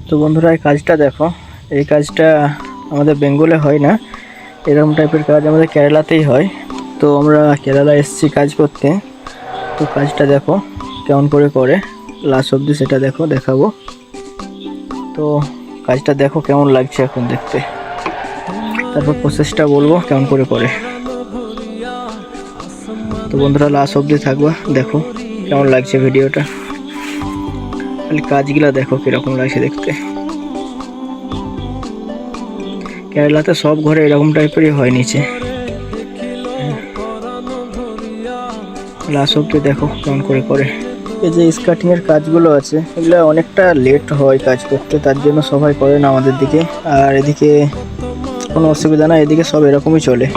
তো বন্ধুরা এই কাজটা দেখো, এই কাজটা আমাদের বেঙ্গলে হয় না, এরকম টাইপের কাজ আমাদের কেরালাতেই হয়। তো আমরা কেরালা এসেছি কাজ করতে। তো কাজটা দেখো কেমন করে লাস্ট অবধি সেটা দেখাবো। তো কাজটা দেখো কেমন লাগছে এখন দেখতে, তারপর প্রসেসটা বলবো কেমন করে। তো বন্ধুরা লাস্ট অবধি থাকবা, দেখো কেমন লাগছে ভিডিওটা, খালি কাজগুলা দেখো কীরকম লাগছে দেখতে। কেরালাতে সব ঘরে এরকম টাইপেরই হয় নিচে। লাস্ট অবধি দেখো কেমন করে। এই যে স্কার্টিংয়ের কাজগুলো আছে, এগুলো অনেকটা লেট হয় কাজ করতে, তার জন্য সবাই করে না আমাদের দিকে। আর এদিকে কোনো অসুবিধা না, এদিকে সব এরকমই চলে।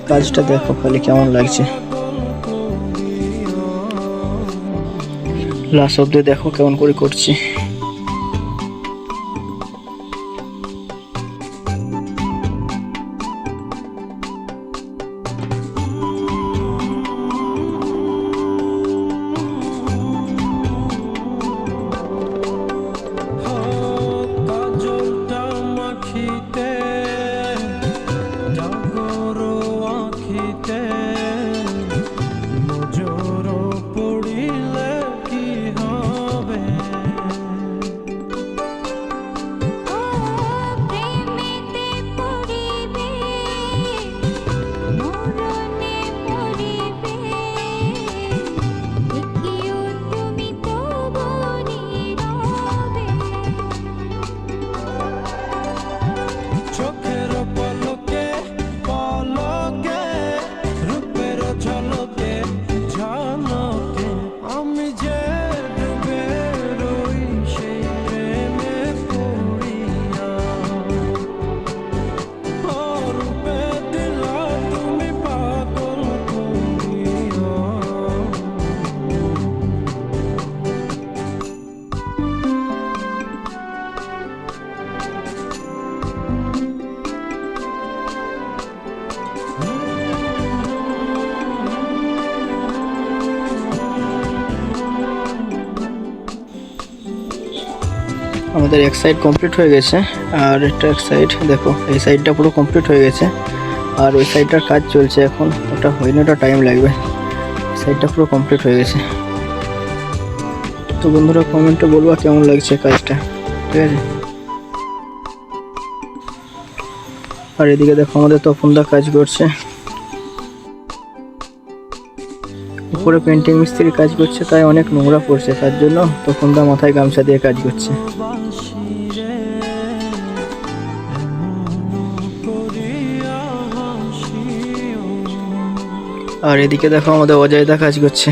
কাজটা দেখো খালি কেমন লাগছে, লাস্ট অবধি দেখো কেমন করে করছি। আমাদের এক সাইড কমপ্লিট হয়ে গেছে, আর এটা এক সাইড দেখো, এই সাইডটা পুরো কমপ্লিট হয়ে গেছে, আর ওই সাইডটার কাজ চলছে এখন। ওটা হয়নি, ওটা টাইম লাগবে। সাইডটা পুরো কমপ্লিট হয়ে গেছে। তো বন্ধুরা কমেন্টে বলবা কেমন লাগছে কাজটা, ঠিক আছে। আর এদিকে দেখো আমাদের তপনদা কাজ করছে, উপরে পেন্টিং মিস্ত্রি কাজ করছে, তাই অনেক নোংরা পড়ছে, তার জন্য তপনদা মাথায় গামছা দিয়ে কাজ করছে। আর এদিকে দেখো আমাদের অজয়দা কাজ করছে।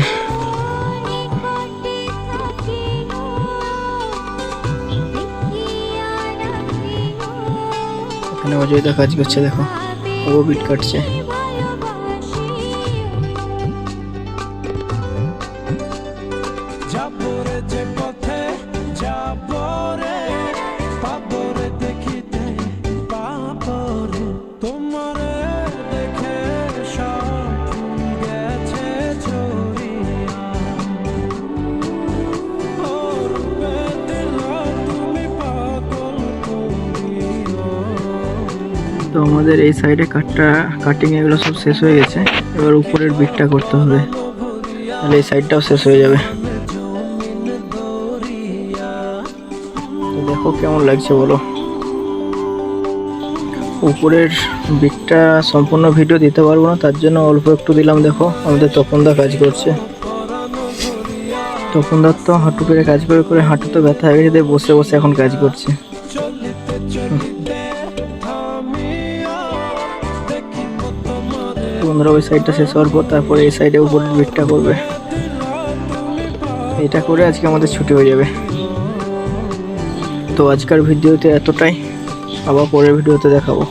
এখানে অজয়দা কাজ করছে, দেখো ও বিট কাটছে। তো আমাদের এই সাইডে কাটিং এগুলো সব শেষ হয়ে গেছে, এবার উপরের বিটটা করতে হবে, তাহলে এই সাইডটাও শেষ হয়ে যাবে। তো দেখো কেমন লাগছে বলো। উপরের বিটটা সম্পূর্ণ ভিডিও দিতে পারবো না, তার জন্য অল্প একটু দিলাম। দেখো আমাদের তপনদা কাজ করছে। তপনদার তো হাঁটু পেরে কাজ করে হাঁটু তো ব্যথা হয়ে গেছে, বসে বসে এখন কাজ করছে। বন্ধুরা ওই সাইডটা শেষ হওয়ার পর তারপরে এই সাইডে উপরের বিটটা করবে। এটা করে আজকে আমাদের ছুটি হয়ে যাবে। তো আজকের ভিডিওতে এতটাই, আবার পরের ভিডিওতে দেখাবো।